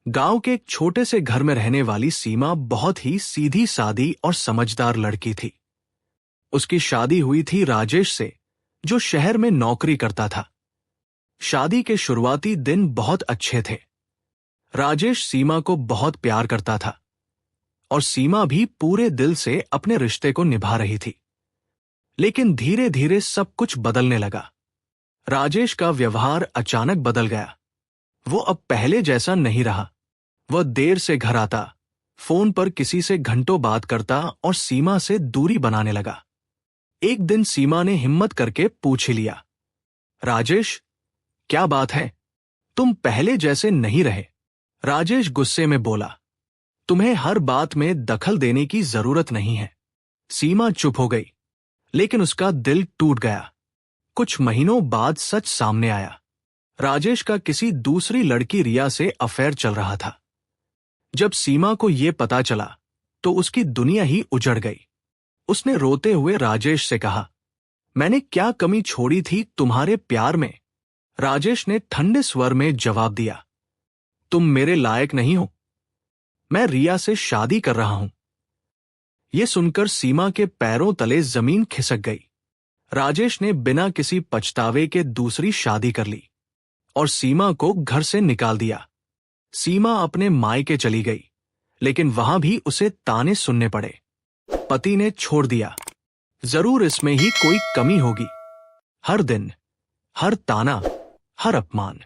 गांव के एक छोटे से घर में रहने वाली सीमा बहुत ही सीधी सादी और समझदार लड़की थी। उसकी शादी हुई थी राजेश से, जो शहर में नौकरी करता था। शादी के शुरुआती दिन बहुत अच्छे थे। राजेश सीमा को बहुत प्यार करता था और सीमा भी पूरे दिल से अपने रिश्ते को निभा रही थी। लेकिन धीरे धीरे सब कुछ बदलने लगा। राजेश का व्यवहार अचानक बदल गया। वो अब पहले जैसा नहीं रहा। वह देर से घर आता, फोन पर किसी से घंटों बात करता और सीमा से दूरी बनाने लगा। एक दिन सीमा ने हिम्मत करके पूछ ही लिया, राजेश, क्या बात है? तुम पहले जैसे नहीं रहे। राजेश गुस्से में बोला, तुम्हें हर बात में दखल देने की जरूरत नहीं है। सीमा चुप हो गई, लेकिन उसका दिल टूट गया। कुछ महीनों बाद सच सामने आया। राजेश का किसी दूसरी लड़की रिया से अफेयर चल रहा था। जब सीमा को यह पता चला तो उसकी दुनिया ही उजड़ गई। उसने रोते हुए राजेश से कहा, मैंने क्या कमी छोड़ी थी तुम्हारे प्यार में? राजेश ने ठंडे स्वर में जवाब दिया, तुम मेरे लायक नहीं हो। मैं रिया से शादी कर रहा हूं। यह सुनकर सीमा के पैरों तले जमीन खिसक गई। राजेश ने बिना किसी पछतावे के दूसरी शादी कर ली और सीमा को घर से निकाल दिया। सीमा अपने मायके चली गई, लेकिन वहां भी उसे ताने सुनने पड़े। पति ने छोड़ दिया, जरूर इसमें ही कोई कमी होगी। हर दिन, हर ताना, हर अपमान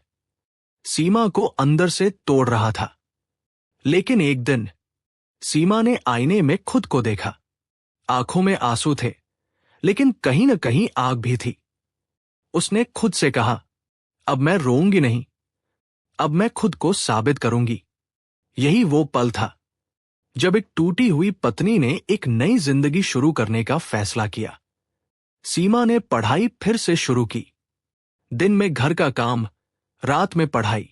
सीमा को अंदर से तोड़ रहा था। लेकिन एक दिन सीमा ने आईने में खुद को देखा। आंखों में आंसू थे, लेकिन कहीं न कहीं आग भी थी। उसने खुद से कहा, अब मैं रोऊंगी नहीं, अब मैं खुद को साबित करूंगी। यही वो पल था जब एक टूटी हुई पत्नी ने एक नई जिंदगी शुरू करने का फैसला किया। सीमा ने पढ़ाई फिर से शुरू की। दिन में घर का काम, रात में पढ़ाई।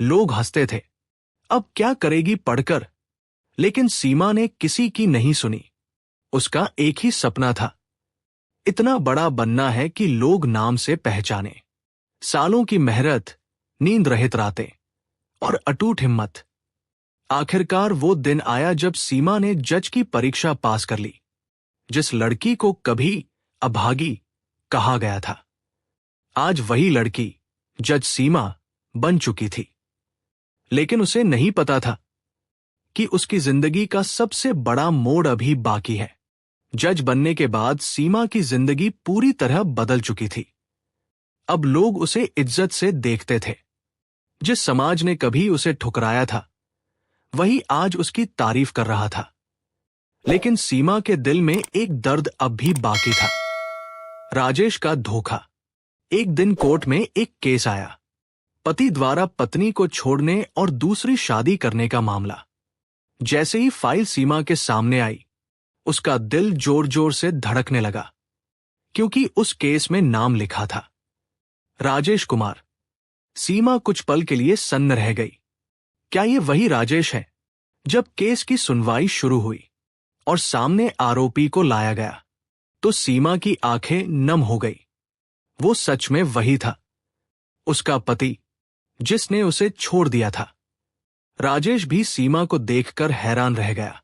लोग हंसते थे, अब क्या करेगी पढ़कर? लेकिन सीमा ने किसी की नहीं सुनी। उसका एक ही सपना था, इतना बड़ा बनना है कि लोग नाम से पहचाने। सालों की मेहनत, नींद रहित रातें और अटूट हिम्मत। आखिरकार वो दिन आया जब सीमा ने जज की परीक्षा पास कर ली। जिस लड़की को कभी अभागी कहा गया था, आज वही लड़की जज सीमा बन चुकी थी। लेकिन उसे नहीं पता था कि उसकी जिंदगी का सबसे बड़ा मोड़ अभी बाकी है। जज बनने के बाद सीमा की जिंदगी पूरी तरह बदल चुकी थी। अब लोग उसे इज्जत से देखते थे। जिस समाज ने कभी उसे ठुकराया था, वही आज उसकी तारीफ कर रहा था। लेकिन सीमा के दिल में एक दर्द अब भी बाकी था, राजेश का धोखा। एक दिन कोर्ट में एक केस आया, पति द्वारा पत्नी को छोड़ने और दूसरी शादी करने का मामला। जैसे ही फाइल सीमा के सामने आई, उसका दिल जोर जोर से धड़कने लगा, क्योंकि उस केस में नाम लिखा था राजेश कुमार। सीमा कुछ पल के लिए सन्न रह गई। क्या ये वही राजेश है? जब केस की सुनवाई शुरू हुई और सामने आरोपी को लाया गया, तो सीमा की आंखें नम हो गई। वो सच में वही था, उसका पति, जिसने उसे छोड़ दिया था। राजेश भी सीमा को देखकर हैरान रह गया।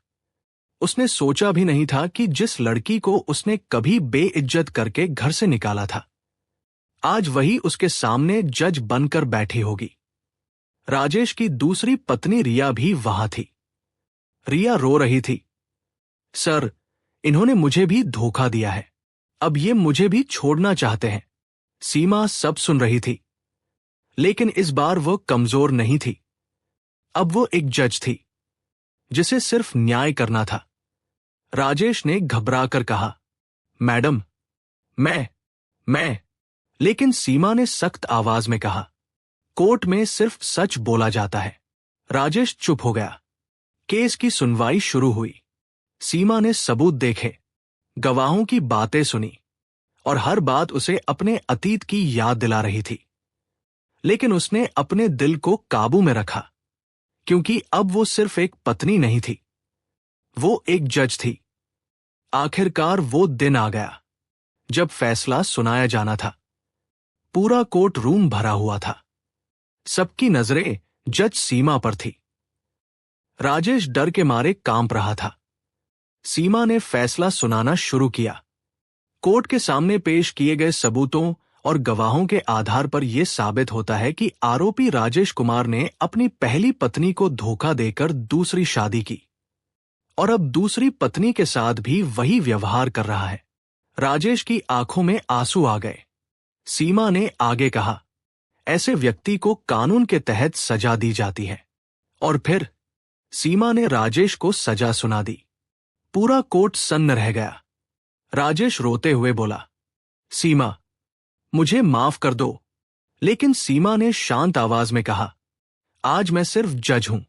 उसने सोचा भी नहीं था कि जिस लड़की को उसने कभी बेइज्जत करके घर से निकाला था, आज वही उसके सामने जज बनकर बैठी होगी। राजेश की दूसरी पत्नी रिया भी वहां थी। रिया रो रही थी, सर, इन्होंने मुझे भी धोखा दिया है, अब ये मुझे भी छोड़ना चाहते हैं। सीमा सब सुन रही थी, लेकिन इस बार वो कमजोर नहीं थी। अब वो एक जज थी, जिसे सिर्फ न्याय करना था। राजेश ने घबराकर कहा, मैडम, मैं। लेकिन सीमा ने सख्त आवाज में कहा, कोर्ट में सिर्फ सच बोला जाता है। राजेश चुप हो गया। केस की सुनवाई शुरू हुई। सीमा ने सबूत देखे, गवाहों की बातें सुनी और हर बात उसे अपने अतीत की याद दिला रही थी। लेकिन उसने अपने दिल को काबू में रखा, क्योंकि अब वो सिर्फ एक पत्नी नहीं थी, वो एक जज थी। आखिरकार वो दिन आ गया जब फैसला सुनाया जाना था। पूरा कोर्ट रूम भरा हुआ था। सबकी नजरें जज सीमा पर थी। राजेश डर के मारे कांप रहा था। सीमा ने फैसला सुनाना शुरू किया। कोर्ट के सामने पेश किए गए सबूतों और गवाहों के आधार पर यह साबित होता है कि आरोपी राजेश कुमार ने अपनी पहली पत्नी को धोखा देकर दूसरी शादी की और अब दूसरी पत्नी के साथ भी वही व्यवहार कर रहा है। राजेश की आंखों में आंसू आ गए। सीमा ने आगे कहा, ऐसे व्यक्ति को कानून के तहत सजा दी जाती है। और फिर सीमा ने राजेश को सजा सुना दी। पूरा कोर्ट सन्न रह गया। राजेश रोते हुए बोला, सीमा, मुझे माफ कर दो। लेकिन सीमा ने शांत आवाज में कहा, आज मैं सिर्फ जज हूं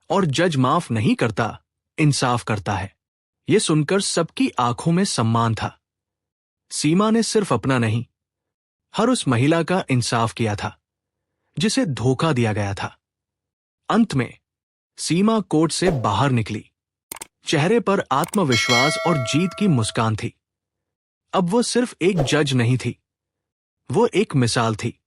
और जज माफ नहीं करता, इंसाफ करता है। यह सुनकर सबकी आंखों में सम्मान था। सीमा ने सिर्फ अपना नहीं, हर उस महिला का इंसाफ किया था जिसे धोखा दिया गया था। अंत में सीमा कोर्ट से बाहर निकली। चेहरे पर आत्मविश्वास और जीत की मुस्कान थी। अब वो सिर्फ एक जज नहीं थी, वो एक मिसाल थी।